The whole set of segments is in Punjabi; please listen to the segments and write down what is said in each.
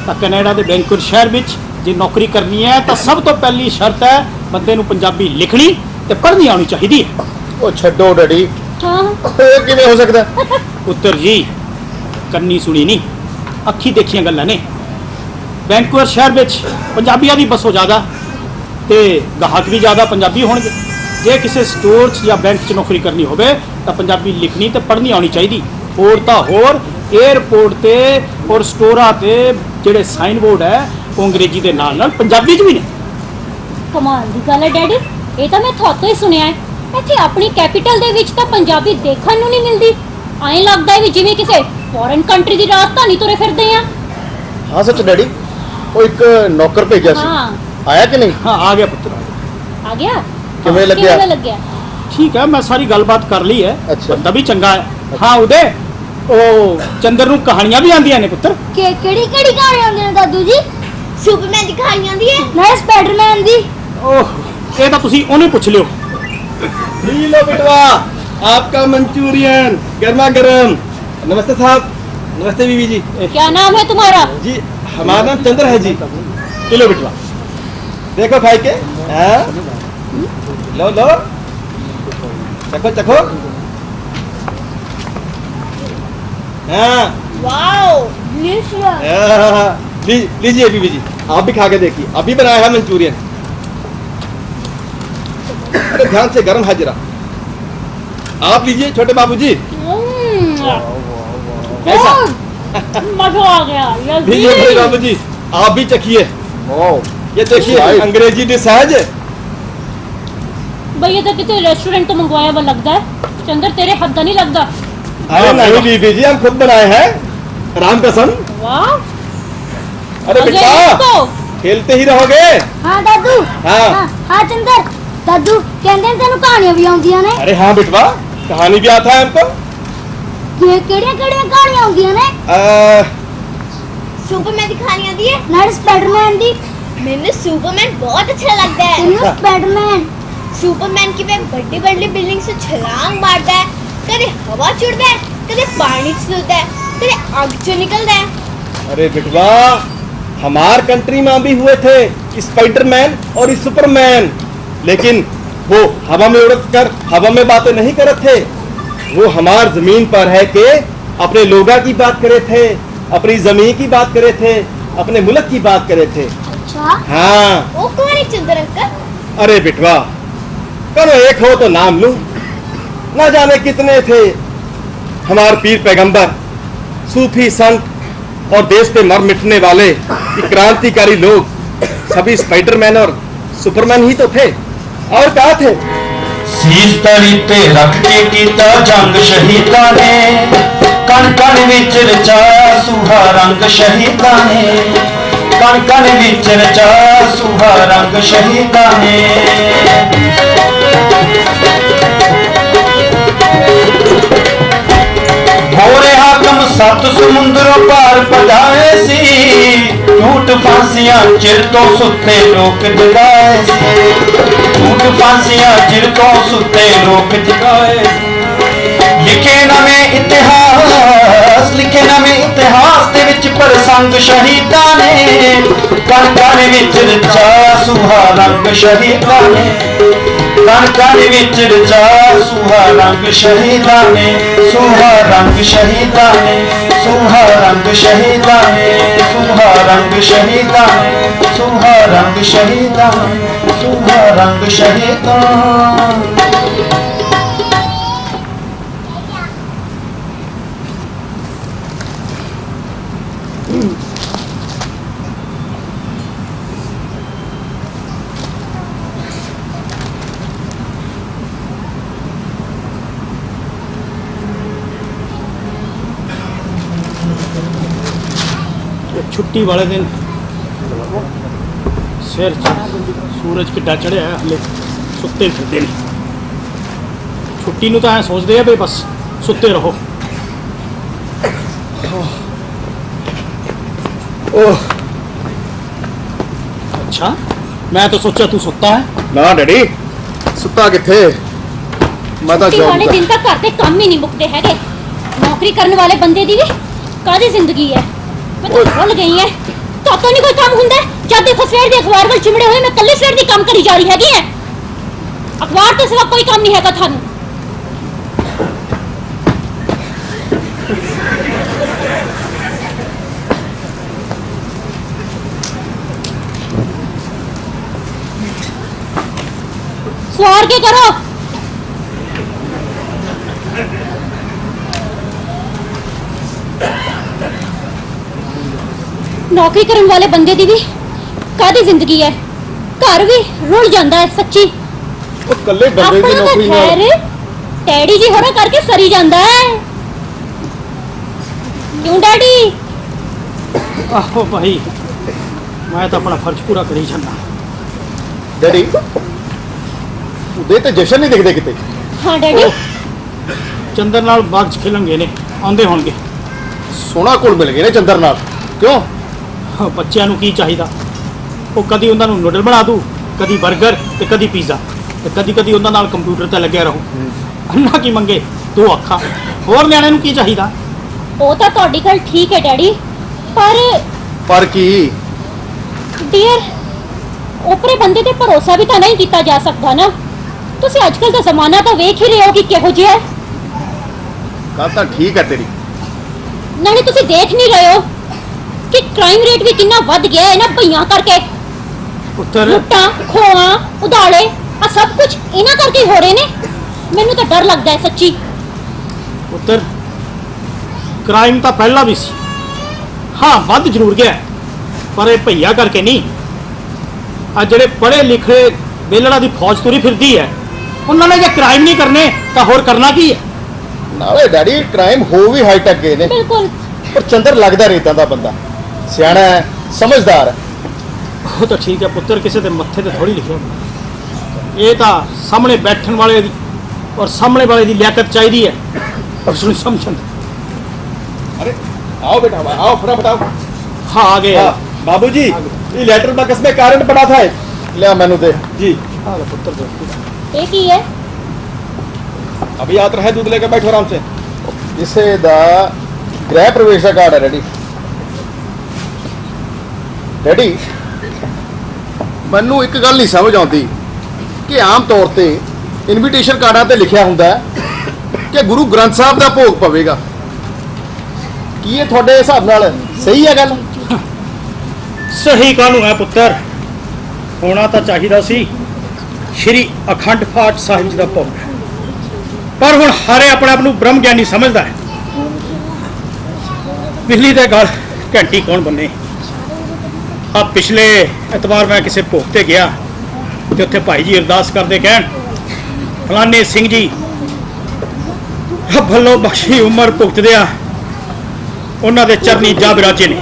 ਤਾਂ ਕੈਨੇਡਾ ਦੇ ਵੈਂਕੂਵਰ ਸ਼ਹਿਰ ਵਿੱਚ ਜੇ ਨੌਕਰੀ ਕਰਨੀ ਹੈ ਤਾਂ ਸਭ ਤੋਂ ਪਹਿਲੀ ਸ਼ਰਤ ਹੈ ਬੰਦੇ ਨੂੰ ਪੰਜਾਬੀ ਲਿਖਣੀ ਤੇ ਪੜ੍ਹਨੀ ਆਉਣੀ ਚਾਹੀਦੀ ਹੈ। ਉਹ ਛੱਡੋ ਡੈਡੀ, ਹਾਂ ਇਹ ਕਿਵੇਂ ਹੋ ਸਕਦਾ? ਪੁੱਤਰ ਜੀ ਕੰਨੀ ਸੁਣੀ ਨਹੀਂ, ਅੱਖੀ ਦੇਖੀਆਂ ਗੱਲਾਂ ਨੇ। ਵੈਂਕੂਵਰ ਸ਼ਹਿਰ ਵਿੱਚ ਪੰਜਾਬੀਆਂ ਦੀ ਬਸੋ ਜ਼ਿਆਦਾ ਤੇ ਗਾਹਕ ਵੀ ਜ਼ਿਆਦਾ ਪੰਜਾਬੀ ਹੋਣਗੇ। ਜੇ ਕਿਸੇ ਸਟੋਰ 'ਚ ਜਾਂ ਬੈਂਕ 'ਚ ਨੌਕਰੀ ਕਰਨੀ ਹੋਵੇ ਤਾਂ ਪੰਜਾਬੀ ਲਿਖਣੀ ਤੇ ਪੜ੍ਹਨੀ ਆਉਣੀ ਚਾਹੀਦੀ। ਹੋਰ ਤਾਂ ਹੋਰ 에ਅਰਪੋਰਟ ਤੇ ਔਰ ਸਟੋਰਾਂ ਤੇ ਜਿਹੜੇ ਸਾਈਨ ਬੋਰਡ ਹੈ ਉਹ ਅੰਗਰੇਜ਼ੀ ਦੇ ਨਾਲ ਨਾਲ ਪੰਜਾਬੀ 'ਚ ਵੀ ਨੇ। ਕਮਾਲ ਦੀ ਗੱਲ ਹੈ ਡੈਡੀ, ਇਹ ਤਾਂ ਮੈਂ ਤੁਹਾਤੋਂ ਹੀ ਸੁਣਿਆ ਹੈ। ਇੱਥੇ ਆਪਣੀ ਕੈਪੀਟਲ ਦੇ ਵਿੱਚ ਤਾਂ ਪੰਜਾਬੀ ਦੇਖਣ ਨੂੰ ਨਹੀਂ ਮਿਲਦੀ। ਐਂ ਲੱਗਦਾ ਹੈ ਵੀ ਜਿਵੇਂ ਕਿਸੇ ਫੋਰਨ ਕੰਟਰੀ ਦੀ ਰਾਜਧਾਨੀ ਤੁਰੇ ਫਿਰਦੇ ਆ। ਹਾਂ ਸੱਚ ਡੈਡੀ, ਉਹ ਇੱਕ ਨੌਕਰ ਭੇਜਿਆ ਸੀ, ਹਾਂ ਆਇਆ ਕਿ ਨਹੀਂ? ਹਾਂ ਆ ਗਿਆ ਪੁੱਤਰ। ਆ ਗਿਆ। ਕਿਵੇਂ ਲੱਗਿਆ? ਕਿਵੇਂ ਲੱਗਿਆ? ਠੀਕ ਹੈ, ਮੈਂ ਸਾਰੀ ਗੱਲਬਾਤ ਕਰ ਲਈ ਹੈ। ਅੱਛਾ। ਬੰਦਾ ਵੀ ਚੰਗਾ ਹੈ। ਹਾਂ ਉਹਦੇ ਉਹ ਚੰਦਰ ਨੂੰ ਕਹਾਣੀਆਂ ਵੀ ਆਉਂਦੀਆਂ ਨੇ ਪੁੱਤਰ। ਕਿਹੜੀ ਕਹਾਣੀ ਆਉਂਦੀ ਨੇ ਦਾਦੂ ਜੀ? ਸੁਪਰਮੈਨ ਦੀ ਕਹਾਣੀ ਆਉਂਦੀ ਹੈ ਨਾ, ਸਪਾਈਡਰਮੈਨ ਦੀ। ओह ये तो तुसी उन्हें पूछ लियो। लो बिटवा, आपका मंचूरियन गर्मा गर्म। नमस्ते साहब। नमस्ते बीवी जी। क्या नाम है तुम्हारा? जी हमारा नाम चंद्र है जी। लो बिटवा, देखो खाई के। हाँ? लो लो, चखो चखो। हाँ वाओ डिलीशियस। लीजिए बीवी जी, आप भी खा के देखिए। अभी बनाया है मंचूरियन। अरे ध्यान से, गर्म है जरा। आप लीजिए छोटे बाबू जी। कैसा? मजा आ गया। लीजिए बड़े बाबू जी, आप भी चखिए। ये देखिए अंग्रेजी डिश है जी। भैया तो किसी रेस्टोरेंट तो मंगवाया हुआ लगता है। चंद्र तेरे हाथ का नहीं लगता। अरे नहीं बीबी जी, हम खुद बनाए हैं, राम कसम। वाह अरे मजे बेटा, इसको। खेलते ही रहोगे। हाँ दादू। हाँ। हाँ चंदर दादू कहते हैं तेन कहानियां भी आउंदियां ने। अरे हाँ बेटवा, कहानी भी आता है हमको। केड़ियां कहानियां आउंदियां ने? सुपरमैन की कहानी आती है ना, स्पाइडरमैन दी। मैंने सुपरमैन बहुत अच्छा लगता है। तेनू स्पाइडरमैन? सुपरमैन की वे बड़ी बड़ी बिल्डिंग से छलांग मारता है, कदे हवा चुड़ता है, कदे पानी च सुलता है, कदे आग चो निकलता है। अरे बेटवा, हमार कंट्री में भी हुए थे स्पाइडरमैन और सुपरमैन, लेकिन वो हवा में उड़ कर हवा में बातें नहीं करे थे। वो हमार जमीन पर है के अपने लोगा की बात करे थे, अपनी जमीन की बात करे थे, अपने मुल्क की बात करे थे। अच्छा हाँ। वो कौन है चंदर अंकल? अरे बेटवा, करो एक हो तो नाम लूं। ना जाने कितने थे हमार पीर पैगंबर, सूफी संत और देश पे मर मिटने वाले ये क्रांतिकारी लोग सभी स्पाइडरमैन और सुपरमैन ही तो थे, और क्या थे? ਸੀਸ ਤਲੀ ਤੇ ਰੱਖ ਕੇ ਕੀਤਾ ਜੰਗ ਸ਼ਹੀਦਾਂ ਨੇ, ਕਣ ਕਣ ਵਿੱਚ ਰਚਾਇਆ ਸੁਹਾ ਰੰਗ ਸ਼ਹੀਦਾਂ ਨੇ, ਕਣ ਕਣ ਵਿੱਚ ਰਚਾਇਆ ਸੁਹਾ ਰੰਗ ਸ਼ਹੀਦਾਂ ਨੇ। ਗੋਰੇ ਹਾਕਮ ਸੱਤ ਸਮੁੰਦਰੋਂ ਪਾਰ ਪਜਾਏ ਸੀ, ਝੂਠ ਫਾਂਸੀਆਂ ਚਿਰ ਤੋਂ ਸੁੱਤੇ ਲੋਕ ਜਗਾਏ ਸੀ, ਝੂਠ ਫਾਂਸੀਆਂ ਚਿਰ ਤੋਂ ਸੁੱਤੇ ਲੋਕ ਜਗਾਏ ਸੀ। ਲਿਖੇ ਨਵੇਂ ਇਤਿਹਾਸ ਦੇ ਵਿੱਚ ਪ੍ਰਸੰਗ ਸ਼ਹੀਦਾਂ ਨੇ, ਕਣ ਕਣ ਵਿੱਚ ਰਚਾਇਆ ਸੁਹਾ ਰੰਗ ਸ਼ਹੀਦਾਂ ਨੇ, ਕਣ ਕਣ ਵਿੱਚ ਰਚਾਇਆ ਸੁਹਾ ਰੰਗ ਸ਼ਹੀਦਾਂ ਨੇ, ਸੁਹਾ ਰੰਗ ਸ਼ਹੀਦਾਂ ਨੇ, ਸੁਹਾ ਰੰਗ ਸ਼ਹੀਦਾਂ ਨੇ, ਸੁਹਾ ਰੰਗ ਸ਼ਹੀਦਾਂ ਨੇ, ਸੁਹਾ ਰੰਗ ਸ਼ਹੀਦਾਂ ਨੇ, ਸੁਹਾ ਰੰਗ ਸ਼ਹੀਦਾਂ। छुट्टी वाले दिन सिर सूरज किड्डा चढ़िया है, हले सुत्ते फिरते ने। छुट्टी नूं तां ऐ सोचदे आ भी बस सुत्ते रहो। ओह अच्छा, मैं तो सोचा तू सुत्ता है। ना डैडी, सुता किथे, मैं तो छुट्टी वाले जॉब दिन तक घर के काम ही नहीं मुकते हैगे। नौकरी करने वाले बंदे दी भी कादी जिंदगी है। मैं तो भुल गई है ਤਾਤੋਂ ਨਹੀਂ ਕੋਈ ਕੰਮ ਹੁੰਦਾ ਜਦ ਦੇਖੋ ਸਵੇਰ ਦੇ ਅਖਬਾਰ ਵੱਲ ਚਿਮੜੇ ਹੋਏ ਮੈਂ ਕੱਲੀ ਸਵੇਰ ਦੀ ਕੰਮ ਕਰੀ ਜਾ ਰਹੀ ਹੈਗੀ ਐ ਅਖਬਾਰ ਤੋਂ ਸਿਵਾ ਕੋਈ ਕੰਮ ਨਹੀਂ ਹੈਗਾ ਤੁਹਾਨੂੰ ਸਵਾਰ ਕੇ ਕਰੋ ਨੌਕਰੀ ਕਰਨ ਵਾਲੇ ਬੰਦੇ ਦੀ ਵੀ ਕਾਹਦੀ ਜ਼ਿੰਦਗੀ ਹੈ ਘਰ ਵੀ ਰੁਲ ਜਾਂਦਾ ਹੈ ਸੱਚੀ ਉਹ ਕੱਲੇ ਬੰਦੇ ਦੀ ਆਪਣਾ ਤਾਂ ਨੌਕਰੀ ਨਾਲ ਖੈਰ ਡੈਡੀ ਜੀ ਹੋਣਾ ਕਰਕੇ ਸਰੀ ਜਾਂਦਾ ਹੈ ਕਿਉਂ ਡੈਡੀ ਆਹੋ ਭਾਈ ਮੈਂ ਤਾਂ ਆਪਣਾ ਫਰਜ਼ ਪੂਰਾ ਕਰੀ ਜਾਂਦਾ ਡੈਡੀ ਉਹਦੇ ਤੇ ਜਸ਼ਨ ਨਹੀਂ ਦਿਖਦੇ ਕਿਤੇ। ਹਾਂ ਡੈਡੀ ਚੰਦਰ ਨਾਲ ਬਾਗ 'ਚ ਖੇਲਣ ਗਏ ਨੇ ਆਉਂਦੇ ਹੋਣਗੇ ਸੋਹਣਾ ਕੋਲ ਮਿਲ ਗਏ ਨੇ ਚੰਦਰ ਨਾਲ ਕਿਉਂ? ਬੱਚਿਆਂ ਨੂੰ ਕੀ ਚਾਹੀਦਾ ਉਹ ਕਦੀ ਉਹਨਾਂ ਨੂੰ ਨੂਡਲ ਬਣਾ ਦੂ ਕਦੀ 버ਗਰ ਤੇ ਕਦੀ ਪੀਜ਼ਾ ਤੇ ਕਦੀ ਕਦੀ ਉਹਨਾਂ ਨਾਲ ਕੰਪਿਊਟਰ ਤੇ ਲੱਗਿਆ ਰਹੂ ਅੰਨਾ ਕੀ ਮੰਗੇ ਦੋ ਅੱਖਾਂ ਹੋਰ ਨਿਆਣਿਆਂ ਨੂੰ ਕੀ ਚਾਹੀਦਾ ਉਹ ਤਾਂ ਤੁਹਾਡੀ ਗੱਲ ਠੀਕ ਹੈ ਡੈਡੀ ਪਰ ਕੀ ਡੀਅਰ ਉਪਰੇ ਬੰਦੇ ਤੇ ਭਰੋਸਾ ਵੀ ਤਾਂ ਨਹੀਂ ਕੀਤਾ ਜਾ ਸਕਦਾ ਨਾ ਤੁਸੀਂ ਅੱਜਕੱਲ ਦਾ ਜ਼ਮਾਨਾ ਤਾਂ ਵੇਖ ਹੀ ਰਹੇ ਹੋ ਕਿ ਕਿਹੋ ਜਿਹਾ ਹੈ ਗੱਲ ਤਾਂ ਠੀਕ ਹੈ ਤੇਰੀ। ਨਾਲੇ ਤੁਸੀਂ ਦੇਖ ਨਹੀਂ ਰਹੇ ਹੋ ਕਿ ਕ੍ਰਾਈਮ ਰੇਟ ਵੀ ਕਿੰਨਾ ਵੱਧ ਗਿਆ ਹੈ ਨਾ ਭਈਆਂ ਕਰਕੇ ਪੁੱਤਰ ਲੁੱਟਾਂ ਖੋਹਾਂ ਉਧਾਲੇ ਆ ਸਭ ਕੁਝ ਇਹਨਾਂ ਕਰਕੇ ਹੀ ਹੋ ਰਹੇ ਨੇ ਮੈਨੂੰ ਤਾਂ ਡਰ ਲੱਗਦਾ ਹੈ ਸੱਚੀ ਪੁੱਤਰ ਕ੍ਰਾਈਮ ਤਾਂ ਪਹਿਲਾਂ ਵੀ ਸੀ ਹਾਂ ਵੱਧ ਜ਼ਰੂਰ ਗਿਆ ਪਰ ਇਹ ਭਈਆ ਕਰਕੇ ਨਹੀਂ ਆ ਜਿਹੜੇ ਪੜ੍ਹੇ ਲਿਖੇ ਬੇਲੜਾ ਦੀ ਫੌਜ ਤੁਰੀ ਫਿਰਦੀ ਹੈ ਉਹਨਾਂ ਨੇ ਜੇ ਕ੍ਰਾਈਮ ਨਹੀਂ ਕਰਨੇ ਤਾਂ ਹੋਰ ਕਰਨਾ ਕੀ ਹੈ ਨਾਲੇ ਡੈਡੀ ਕ੍ਰਾਈਮ ਹੋ ਵੀ ਹਾਈ ਟੈਕ ਗਏ ਨੇ ਬਿਲਕੁਲ ਪਰ ਚੰਦਰ ਲੱਗਦਾ ਰੇਤਾਂ ਦਾ ਬੰਦਾ ਸਿਆਣਾ ਹੈ ਸਮਝਦਾਰ ਹੈ। ਉਹ ਤਾਂ ਠੀਕ ਹੈ ਪੁੱਤਰ ਕਿਸੇ ਦੇ ਮੱਥੇ ਤੇ ਥੋੜੀ ਲਿਖਿਆ ਹੁੰਦਾ। ਇਹ ਤਾਂ ਸਾਹਮਣੇ ਬੈਠਣ ਵਾਲੇ ਦੀ ਔਰ ਸਾਹਮਣੇ ਵਾਲੇ ਦੀ ਲਿਆਕਤ ਚਾਹੀਦੀ ਹੈ ਉਸ ਨੂੰ ਸਮਝਣ अरे आओ बेटा आओ फटाफट आओ। ਹਾਂ ਆ ਗਏ हाँ, बाबूजी ये लेटर बॉक्स में कारण पड़ा था लिया मैनू दे जी ਆ ਲੈ ਪੁੱਤਰ ਦੇ ਇਹ ਕੀ ਹੈ अभी आता है दूध लेकर बैठो आराम से। ਕਿਸੇ ਦਾ ਗ੍ਰਹਿ ਪ੍ਰਵੇਸ਼ ਦਾ ਕਾਰਡ ਹੈ ਡੈਡੀ। ਡੈਡੀ ਮੈਨੂੰ ਇੱਕ ਗੱਲ ਨਹੀਂ ਸਮਝ ਆਉਂਦੀ ਕਿ ਆਮ ਤੌਰ ਤੇ ਇਨਵੀਟੇਸ਼ਨ ਕਾਰਡਾਂ ਤੇ ਲਿਖਿਆ ਹੁੰਦਾ ਹੈ ਕਿ ਗੁਰੂ ਗ੍ਰੰਥ ਸਾਹਿਬ ਦਾ ਭੋਗ ਪਵੇਗਾ। ਕੀ ਇਹ ਤੁਹਾਡੇ ਹਿਸਾਬ ਨਾਲ ਸਹੀ ਹੈ ਗੱਲ? ਸਹੀ ਕਾਹਨੂੰ ਹੈ ਪੁੱਤਰ ਹੋਣਾ ਤਾਂ ਚਾਹੀਦਾ ਸੀ ਸ਼੍ਰੀ ਅਖੰਡ ਪਾਠ ਸਾਹਿਬ ਜੀ ਦਾ ਭੋਗ ਪਰ ਹੁਣ ਹਾਰੇ ਆਪਣੇ ਆਪ ਨੂੰ ਬ੍ਰਹਮ ਗਿਆਨੀ ਸਮਝਦਾ ਹੈ ਬਿਜਲੀ ਦੇ ਗਲ ਘੰਟੀ ਕੌਣ ਬੰਨੇ ਆ ਪਿਛਲੇ ਐਤਵਾਰ ਮੈਂ ਕਿਸੇ ਭੋਗ ਤੇ ਗਿਆ ਤੇ ਉੱਥੇ ਭਾਈ ਜੀ ਅਰਦਾਸ ਕਰਦੇ ਕਹਿਣ ਫਲਾਣੇ ਸਿੰਘ ਜੀ ਰੱਬ ਵੱਲੋਂ ਬਖਸ਼ੀ ਉਮਰ ਭੁਗਤਦੇ ਆ ਉਹਨਾਂ ਦੇ ਚਰਨੀ ਜਾ ਬਿਰਾਜੇ ਨੇ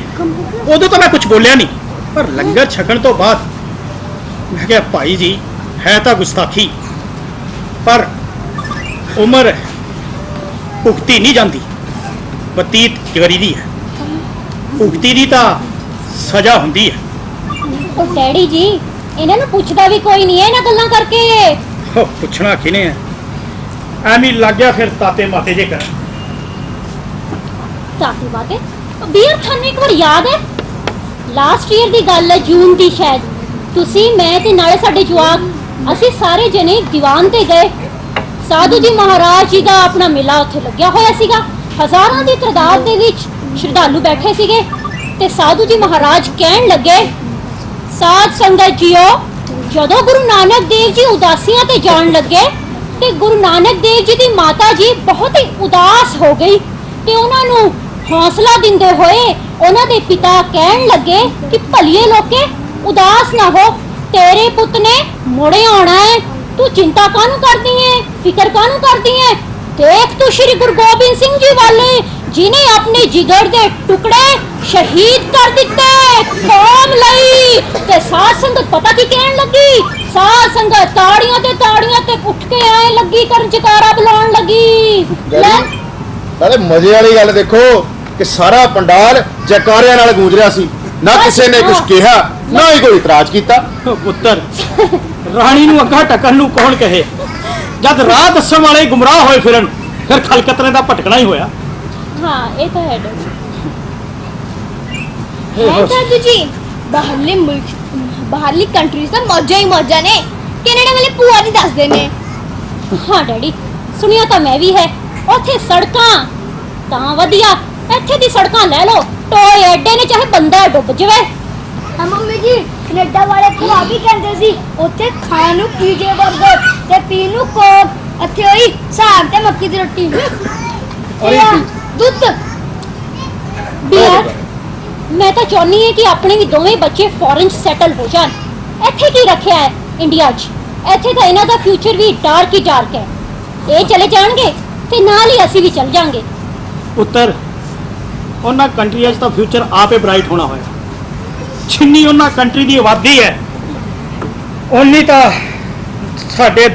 ਉਦੋਂ ਤਾਂ ਮੈਂ ਕੁਝ ਬੋਲਿਆ ਨਹੀਂ ਪਰ ਲੰਗਰ ਛਕਣ ਤੋਂ ਬਾਅਦ ਮੈਂ ਕਿਹਾ ਭਾਈ ਜੀ ਹੈ ਤਾਂ ਗੁਸਤਾਖੀ ਪਰ ਉਮਰ ਭੁਗਤੀ ਨਹੀਂ ਜਾਂਦੀ ਬਤੀਤ ਕਰੀਦੀ ਹੈ ਭੁਗਤੀ ਦੀ ਤਾਂ ਸਜ਼ਾ ਹੁੰਦੀ ਹੈ ਉਹ ਡੈਡੀ ਜੀ ਇਹਨਾਂ ਨੂੰ ਪੁੱਛਦਾ ਵੀ ਕੋਈ ਨਹੀਂ ਹੈ ਇਹਨਾਂ ਗੱਲਾਂ ਕਰਕੇ ਉਹ ਪੁੱਛਣਾ ਕਿਨੇ ਹੈ ਐਵੇਂ ਲੱਗ ਗਿਆ ਫਿਰ ਤਾਤੇ ਮਾਤੇ ਜੇ ਕਰ ਤਾਤੀ ਬਾਤੇ ਵੀਰ ਤੁਹਾਨੂੰ ਇੱਕ ਵਾਰ ਯਾਦ ਹੈ ਲਾਸਟ ਈਅਰ ਦੀ ਗੱਲ ਹੈ ਜੂਨ ਦੀ ਸ਼ਾਇਦ ਤੁਸੀਂ ਮੈਂ ਤੇ ਨਾਲੇ ਸਾਡੇ ਜਵਾਕ ਅਸੀਂ ਸਾਰੇ ਜਣੇ ਦੀਵਾਨ ਤੇ ਗਏ ਸਾਧੂ ਜੀ ਮਹਾਰਾਜ ਜੀ ਦਾ ਆਪਣਾ ਮੇਲਾ ਉੱਥੇ ਲੱਗਿਆ ਹੋਇਆ ਸੀਗਾ ਹਜ਼ਾਰਾਂ ਦੀ ਤਾਦਾਦ ਦੇ ਵਿੱਚ ਸ਼ਰਧਾਲੂ ਬੈਠੇ ਸੀਗੇ ਤੇ ਸਾਧੂ ਜੀ ਮਹਾਰਾਜ ਕਹਿਣ ਲੱਗੇ ਸਾਧ ਸੰਗਤ ਜੀਓ ਜਦੋਂ ਗੁਰੂ ਨਾਨਕ ਦੇਵ ਜੀ ਉਦਾਸੀਆਂ ਤੇ ਜਾਣ ਲੱਗੇ ਤੇ ਗੁਰੂ ਨਾਨਕ ਦੇਵ ਜੀ ਦੀ ਮਾਤਾ ਜੀ ਬਹੁਤ ਹੀ ਉਦਾਸ ਹੋ ਗਈ ਤੇ ਉਹਨਾਂ ਨੂੰ ਹੌਸਲਾ ਦਿੰਦੇ ਹੋਏ ਉਹਨਾਂ ਦੇ ਪਿਤਾ ਕਹਿਣ ਲੱਗੇ ਕਿ ਭਲੀਏ ਲੋਕੇ ਉਦਾਸ ਨਾ ਹੋ ਤੇਰੇ ਪੁੱਤ ਨੇ ਮੁੜੇ ਆਉਣਾ ਹੈ ਤੂੰ ਚਿੰਤਾ ਕਾਹਨੂੰ ਕਰਦੀ ਹੈ ਫਿਕਰ ਕਾਹਨੂੰ ਕਰਦੀ ਹੈ ਦੇਖ ਤੂੰ ਸ਼੍ਰੀ ਗੁਰੂ ਗੋਬਿੰਦ ਸਿੰਘ ਜੀ ਵਾਲੇ ਜਿਨੇ ਆਪਣੇ ਜਿਗਰ ਦੇ ਟੁਕੜੇ ਸ਼ਹੀਦ ਕਰ ਦਿੱਤੇ ਕੌਮ ਲਈ ਤੇ ਸਾਧ ਸੰਗਤ ਪਤਾ ਕੀ ਕਹਿਣ ਲੱਗੀ ਸਾਧ ਸੰਗਤ ਤਾੜੀਆਂ ਤੇ ਉੱਠ ਕੇ ਆਏ ਲੱਗੀ ਕਰਨ ਜਕਾਰਾ ਬੁਲਾਉਣ ਲੱਗੀ ਲੈ ਨਾਲੇ ਮਜ਼ੇ ਵਾਲੀ ਗੱਲ ਦੇਖੋ ਕਿ ਸਾਰਾ ਪੰਡਾਲ ਜੈਕਾਰਿਆਂ ਨਾਲ ਗੂੰਜ ਰਿਹਾ ਸੀ ਨਾ ਕਿਸੇ ਨੇ ਕੁਝ ਕਿਹਾ ਨਾ ਹੀ ਕੋਈ ਇਤਰਾਜ਼ ਕੀਤਾ। ਉਹ ਪੁੱਤਰ ਰਾਣੀ ਨੂੰ ਅੱਗਾ ਟੱਕਣ ਨੂੰ ਕੌਣ ਕਹੇ ਜਦ ਰਾਹ ਦੱਸਣ ਵਾਲੇ ਗੁੰਮਰਾਹ ਹੋਏ ਫਿਰਨ ਫਿਰ ਖਲਕਤਰੇ ਦਾ ਭਟਕਣਾ ਹੀ ਹੋਇਆ ਹਾਂ ਇਹ ਤਾਂ ਹੈ ਡੈਡੀ है दादू जी बाहरली कंट्रीज ਦਾ ਮੌਜਾਂ ਹੀ ਮੌਜਾਂ ਨੇ ਕੈਨੇਡਾ ਵਾਲੇ ਭੂਆ ਨਹੀਂ ਦੱਸਦੇ ਨੇ ਹਾਂ ਡੈਡੀ, ਸੁਣਿਆ ਤਾਂ ਮੈਂ ਵੀ ਹੈ। ਉੱਥੇ ਸੜਕਾਂ ਤਾਂ ਵਧੀਆ, ਇੱਥੇ ਦੀ ਸੜਕਾਂ ਲੈ ਲਓ, ਟੋਏ ਐਡੇ ਨੇ ਚਾਹੇ ਬੰਦਾ ਡੁੱਬ ਜਾਵੇ। ਹਾਂ ਮੰਮੀ ਜੀ, ਕੈਨੇਡਾ ਵਾਲੇ ਭੂਆ ਵੀ ਕਹਿੰਦੇ ਸੀ ਉੱਥੇ ਖਾਣ ਨੂੰ ਪੀਜੇ 버ਗਰ ਤੇ ਪੀਣ ਨੂੰ ਕੋਕ, ਇੱਥੇ ਹੋਈ ਸਾਗ ਤੇ ਮੱਕੀ ਦੀ ਰੋਟੀ ਦੁੱਧ। ਯਾਰ ਮੈਂ ਤਾਂ ਚਾਹੁੰਦੀ ਹਾਂ ਕਿ ਆਪਣੇ ਵੀ ਦੋਵੇਂ ਬੱਚੇ ਫੋਰਨ 'ਚ ਸੈਟਲ ਹੋ ਜਾਣ। ਇੱਥੇ ਕੀ ਰੱਖਿਆ ਹੈ ਇੰਡੀਆ 'ਚ? ਇੱਥੇ ਤਾਂ ਇਹਨਾਂ ਦਾ ਫਿਊਚਰ ਵੀ ਡਾਰਕ ਹੀ ਡਾਰਕ ਹੈ। ਇਹ ਚਲੇ ਜਾਣਗੇ ਤੇ ਨਾਲ ਹੀ ਅਸੀਂ ਵੀ ਚੱਲ ਜਾਾਂਗੇ। ਪੁੱਤਰ, ਉਹਨਾਂ ਕੰਟਰੀਆਂ 'ਚ ਤਾਂ ਫਿਊਚਰ ਆਪੇ ਬ੍ਰਾਈਟ ਹੋਣਾ ਹੋਇਆ। ਜਿੰਨੀ ਉਹਨਾਂ ਕੰਟਰੀ ਦੀ ਆਬਾਦੀ ਹੈ ਉਨੀ ਤਾਂ ਸਾਡੇ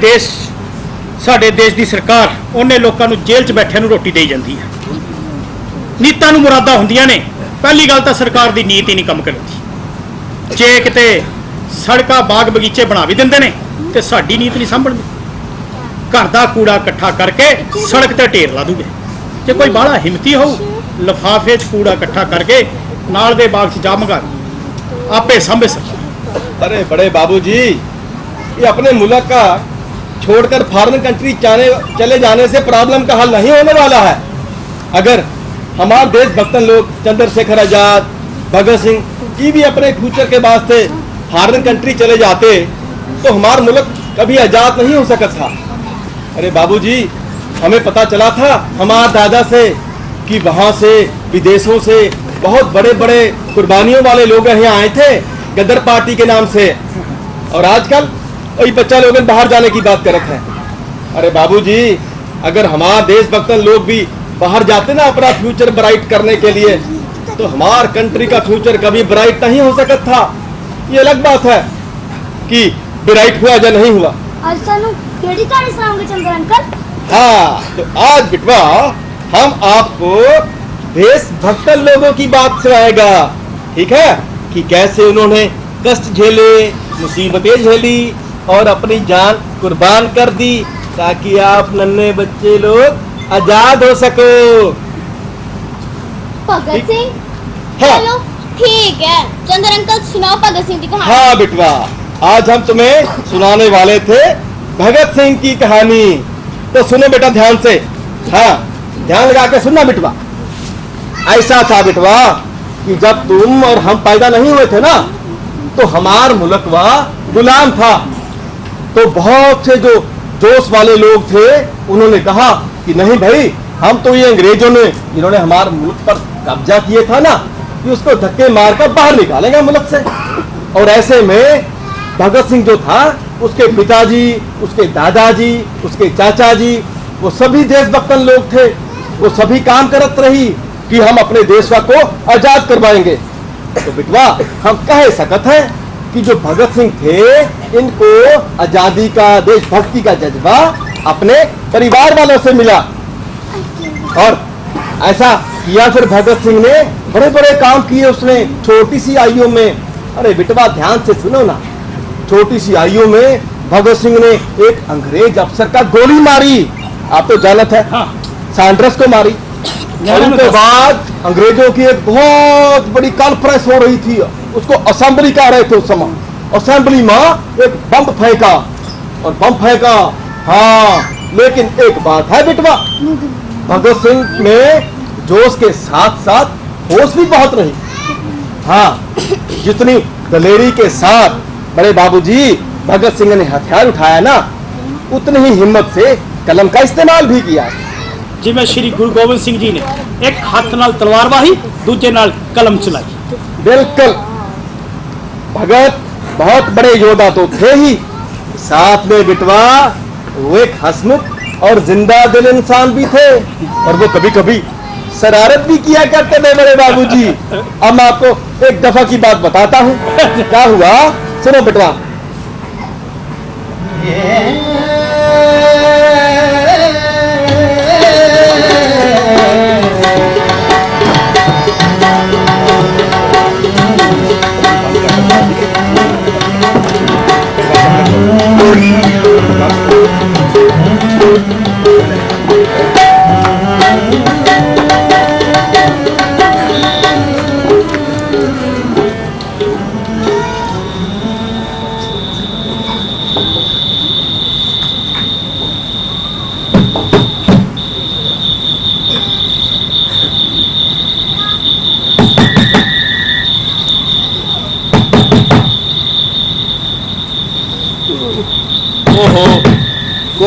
ਦੇਸ਼ ਦੀ ਸਰਕਾਰ ਉਹਨੇ ਲੋਕਾਂ ਨੂੰ ਜੇਲ੍ਹ 'ਚ ਬੈਠਿਆਂ ਨੂੰ ਰੋਟੀ ਦੇਈ ਜਾਂਦੀ ਹੈ। ਨੀਤਾਂ ਨੂੰ ਮੁਰਾਦਾਂ ਹੁੰਦੀਆਂ ਨੇ। ਪਹਿਲੀ ਗੱਲ ਤਾਂ ਸਰਕਾਰ ਦੀ ਨੀਤ ਹੀ ਨਹੀਂ ਕੰਮ ਕਰਦੀ। ਜੇ ਕਿਤੇ ਸੜਕਾਂ ਬਾਗ ਬਗੀਚੇ ਬਣਾ ਵੀ ਦਿੰਦੇ ਨੇ ਤੇ ਸਾਡੀ ਨੀਤ ਨਹੀਂ ਸੰਭਲਦੀ। ਘਰ ਦਾ ਕੂੜਾ ਇਕੱਠਾ ਕਰਕੇ ਸੜਕ ਤੇ ਢੇਰ ਲਾ ਦੂਗੇ। ਜੇ ਕੋਈ ਬਾਹਲਾ ਹਿੰਮਤੀ ਹੋਊ, ਲਿਫਾਫੇ 'ਚ ਕੂੜਾ ਇਕੱਠਾ ਕਰਕੇ ਨਾਲ ਦੇ ਬਾਗ 'ਚ ਜਾ ਮੰਗਾ आपे संभे सकते। अरे बड़े बाबूजी, ये अपने मुल्क का छोड़कर फॉरेन कंट्री चले जाने से प्रॉब्लम का हल नहीं होने वाला है। अगर हमारे देशभक्तन लोग चंद्रशेखर आजाद, भगत सिंह की भी अपने फ्यूचर के वास्ते फॉरेन कंट्री चले जाते तो हमारा मुल्क कभी आजाद नहीं हो सकता था। अरे बाबूजी, हमें पता चला था हमारे दादा से कि वहाँ से विदेशों से बहुत बड़े बड़े कुर्बानियों वाले लोग यहाँ आए थे गदर पार्टी के नाम से, और आजकल वही बच्चा लोग बाहर जाने की बात करते हैं। अरे बाबूजी, अगर हमारा देशभक्तन लोग भी बाहर जाते ना अपना फ्यूचर ब्राइट करने के लिए तो हमार कंट्री का फ्यूचर कभी ब्राइट नहीं हो सकता था। ये अलग बात है कि ब्राइट हुआ या नहीं हुआ। आज सानू केड़ी कहानी सुनाओगे चंद्र अंकल? हाँ, तो आज बिटवा हम आपको देशभक्त लोगों की बात सुनाएगा, ठीक है, कि कैसे उन्होंने कष्ट झेले, मुसीबतें झेली और अपनी जान कुर्बान कर दी ताकि आप नन्हे बच्चे लोग आजाद हो सको। भगत सिंह? हाँ। चलो ठीक है, चंद्र अंकल सुनाओ भगत सिंह की कहानी। हाँ बिटवा, आज हम तुम्हें सुनाने वाले थे भगत सिंह की कहानी। तो सुनो बेटा ध्यान से, हाँ ध्यान लगा के सुनना बिटवा। ऐसा था बिटवा कि जब तुम और हम पैदा नहीं हुए थे ना तो हमार मुल्कवा गुलाम था। तो बहुत से जो जोश वाले लोग थे उन्होंने कहा कि नहीं भाई, हम तो ये अंग्रेजों ने जिन्होंने हमारे मुल्क पर कब्जा किए था ना, कि उसको धक्के मारकर बाहर निकालेंगे मुल्क से। और ऐसे में भगत सिंह जो था, उसके पिताजी, उसके दादाजी, उसके चाचा जी, वो सभी देशभक्तन लोग थे। वो सभी काम करत रही कि हम अपने देश को आजाद करवाएंगे। तो बिटवा हम कह सकते हैं कि जो भगत सिंह थे इनको आजादी का, देशभक्ति का जज्बा अपने परिवार वालों से मिला। और ऐसा किया फिर भगत सिंह ने, बड़े बड़े काम किए उसने छोटी सी आयु में। अरे बिटवा ध्यान से सुनो ना, छोटी सी आयु में भगत सिंह ने एक अंग्रेज अफसर का गोली मारी। आप तो जानते हैं, हाँ। सैंडर्स को मारी। और उसके बाद अंग्रेजों की एक बहुत बड़ी कॉन्फ्रेंस हो रही थी, उसको असेंबली कह रहे थे उस समय। असेंबली में एक बम फेंका और बम फेंका, हाँ, लेकिन एक बात है बिटवा, भगत सिंह में जोश के साथ साथ होश भी बहुत रही। हाँ, जितनी दलेरी के साथ बड़े बाबूजी भगत सिंह ने हथियार उठाया ना, उतनी ही हिम्मत से कलम का इस्तेमाल भी किया। जिवें श्री गुरु गोबिंद सिंह जी ने एक हाथ नाल तलवार वाही, दूजे नाल कलम चलाई। बिल्कुल, भगत बहुत बड़े योद्धा तो थे ही, साथ में बिटवा वो एक हंसमुख और जिंदा दिल इंसान भी थे। और वो कभी कभी शरारत भी किया करते थे बड़े बाबूजी। अब मैं आपको एक दफा की बात बताता हूँ। क्या हुआ, सुनो बिटवा।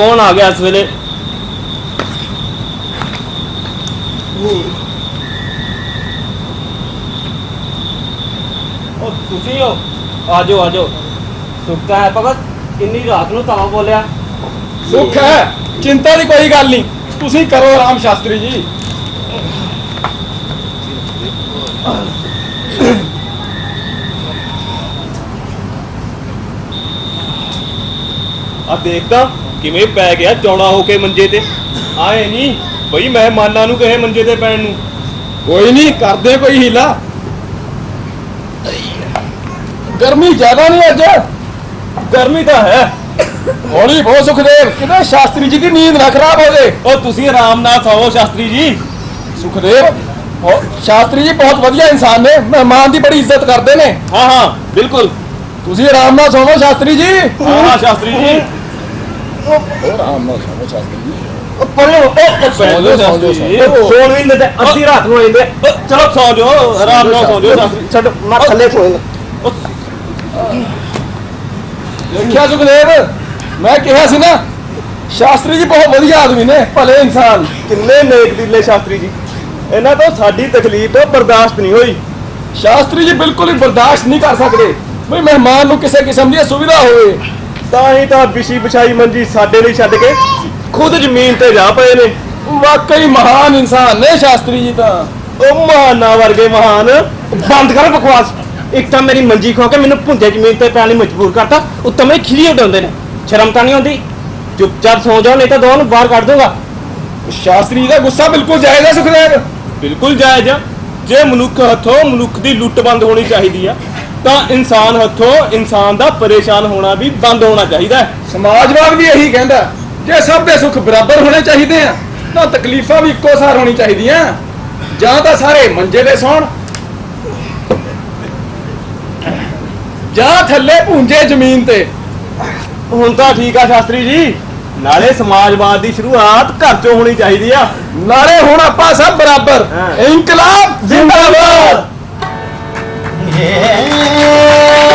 ਕੌਣ ਆ ਗਿਆ ਇਸ ਵੇਲੇ? ਉਹ ਤੁਸੀਂ ਹੋ? ਆਜੋ ਆਜੋ। ਸੁੱਤਾ ਹੈ ਭਗਤ, ਇੰਨੀ ਰਾਤ ਨੂੰ ਤਾਂ ਬੋਲਿਆ। ਸੁੱਖ ਹੈ, ਚਿੰਤਾ ਦੀ ਕੋਈ ਗੱਲ ਨਹੀਂ, ਤੁਸੀਂ ਕਰੋ ਆਰਾਮ ਸ਼ਾਸਤਰੀ ਜੀ। ਆ ਦੇਖਦਾ ਕਿਵੇਂ ਪੈ ਗਿਆ ਚੌੜਾ ਹੋ ਕੇ ਮੰਜੇ ਤੇ। ਆਏ ਨਹੀਂ ਬਈ ਮਹਿਮਾਨਾਂ ਨੂੰ ਕਹੇ ਮੰਜੇ ਤੇ ਪੈਣ ਨੂੰ। ਕੋਈ ਨਹੀਂ, ਕਰਦੇ ਕੋਈ ਹੀਲਾ। ਗਰਮੀ ਜ਼ਿਆਦਾ ਨਹੀਂ ਅੱਜ? ਗਰਮੀ ਤਾਂ ਹੈ। ਹੌਲੀ ਬਹੁਤ ਸੁਖਦੇਵ, ਕਿਤੇ ਸ਼ਾਸਤਰੀ ਜੀ ਦੀ ਨੀਂਦ ਨਾ ਖਰਾਬ ਹੋ ਜਾਏ। ਉਹ ਤੁਸੀਂ ਆਰਾਮ ਨਾਲ ਸੌਵੋ ਸ਼ਾਸਤਰੀ ਜੀ। ਸੁਖਦੇਵ, ਸ਼ਾਸਤਰੀ ਜੀ ਬਹੁਤ ਵਧੀਆ ਇਨਸਾਨ ਨੇ, ਮਹਿਮਾਨ ਦੀ ਬੜੀ ਇੱਜ਼ਤ ਕਰਦੇ ਨੇ। ਹਾਂ ਹਾਂ ਬਿਲਕੁਲ। ਤੁਸੀਂ ਆਰਾਮ ਨਾਲ ਸੋਵੋ ਸ਼ਾਸਤਰੀ ਜੀ। ਹਾਂ ਹਾਂ ਸ਼ਾਸਤਰੀ ਜੀ। ਆਰਾਮ ਨਾਲ ਸੋਵੋ ਸ਼ਾਸਤਰੀ ਜੀ। ਸੌਂ ਜਾਓ ਸ਼ਾਸਤਰੀ। ਸੌਣ ਵੀ ਦਿੰਦੇ, ਅੱਧੀ ਰਾਤ ਨੂੰ ਆਉਂਦੇ। ਚਲੋ ਸੌ ਜਾਓ, ਆਰਾਮ ਨਾਲ ਸੌ ਜਾਓ ਸ਼ਾਸਤਰੀ। ਛੱਡ ਮੈਂ ਥੱਲੇ ਸੋਏਗਾ। ਦੇਖਿਆ ਸੁਖਦੇਵ, ਮੈਂ ਕਿਹਾ ਸੀ ਨਾ, ਸ਼ਾਸਤਰੀ ਜੀ ਬਹੁਤ ਵਧੀਆ ਆਦਮੀ ਨੇ, ਭਲੇ ਇਨਸਾਨ। ਕਿੰਨੇ ਨੇਕ ਦਿਲੇ ਸ਼ਾਸਤਰੀ ਜੀ। ਇਹਨਾਂ ਤੋਂ ਸਾਡੀ ਤਕਲੀਫ ਬਰਦਾਸ਼ਤ ਨਹੀਂ ਹੋਈ। ਸ਼ਾਸਤਰੀ ਜੀ ਬਿਲਕੁਲ ਹੀ ਬਰਦਾਸ਼ਤ ਨਹੀਂ ਕਰ ਸਕਦੇ ਵੀ ਮਹਿਮਾਨ ਨੂੰ ਕਿਸੇ ਕਿਸਮ ਦੀ ਸੁਵਿਧਾ ਹੋਵੇ। ਤਾਂ ਹੀ ਤਾਂ ਵਿਛੀ ਵਿਛਾਈ ਮੰਜੀ ਸਾਡੇ ਲਈ ਛੱਡ ਕੇ ਖੁਦ ਜ਼ਮੀਨ ਤੇ ਜਾ ਪਏ ਨੇ। ਵਾਕਈ ਮਹਾਨ ਇਨਸਾਨ ਨੇ ਸ਼ਾਸਤਰੀ ਜੀ ਤਾਂ। ਉਹ ਮਹਾਨਾਂ ਵਰਗੇ ਮਹਾਨ। ਬੰਦ ਕਰ ਬਕਵਾਸ। ਇੱਕ ਤਾਂ ਮੇਰੀ ਮੰਜੀ ਖੋ ਕੇ ਮੈਨੂੰ ਭੁੰਜੇ ਜ਼ਮੀਨ ਤੇ ਪੈਣ ਲਈ ਮਜਬੂਰ ਕਰਤਾ, ਉੱਤੋਂ ਮੇਰੇ ਖਿਲੀ ਉਡਾਉਂਦੇ ਨੇ। ਸ਼ਰਮ ਤਾਂ ਨਹੀਂ ਆਉਂਦੀ? ਚੁੱਪਚਾਪ ਸੌ ਜਾਓ, ਨਹੀਂ ਤਾਂ ਦੋਵਾਂ ਨੂੰ ਬਾਹਰ ਕੱਢ ਦੂੰਗਾ। ਸ਼ਾਸਤਰੀ ਦਾ ਗੁੱਸਾ ਬਿਲਕੁਲ ਜਾਇਜ਼ ਹੈ ਸੁਖਦੇਵ। ਬਿਲਕੁਲ ਜਾਇਜ਼ ਆ। ਜੇ ਮਨੁੱਖ ਹੱਥੋਂ ਮਨੁੱਖ ਦੀ ਲੁੱਟ ਬੰਦ ਹੋਣੀ ਚਾਹੀਦੀ ਆ, ਤਾਂ ਇਨਸਾਨ ਹੱਥੋਂ ਇਨਸਾਨ ਦਾ ਪਰੇਸ਼ਾਨ ਹੋਣਾ ਵੀ ਬੰਦ ਹੋਣਾ ਚਾਹੀਦਾ ਹੈ। ਸਮਾਜਵਾਦ ਵੀ ਇਹੀ ਕਹਿੰਦਾ, ਜੇ ਸਭ ਦੇ ਸੁੱਖ ਬਰਾਬਰ ਹੋਣੇ ਚਾਹੀਦੇ ਆ ਤਾਂ ਤਕਲੀਫਾਂ ਵੀ ਇੱਕੋ ਸਾਰ ਹੋਣੀ ਚਾਹੀਦੀਆਂ। ਜਾਂ ਤਾਂ ਸਾਰੇ ਮੰਜੇ ਤੇ ਸੌਣ, ਜਾਂ ਥੱਲੇ ਭੁੰਜੇ ਜ਼ਮੀਨ ਤੇ। ਹੁਣ ਤਾਂ ਠੀਕ ਆ ਸ਼ਾਸਤਰੀ ਜੀ। ਨਾਲੇ ਸਮਾਜਵਾਦ ਦੀ ਸ਼ੁਰੂਆਤ ਘਰ ਚੋਂ ਹੋਣੀ ਚਾਹੀਦੀ ਆ। ਨਾਲੇ ਹੁਣ ਆਪਾਂ ਸਭ ਬਰਾਬਰ। ਹਾਂ। ਇਨਕਲਾਬ ਜ਼ਿੰਦਾਬਾਦ। Yeah.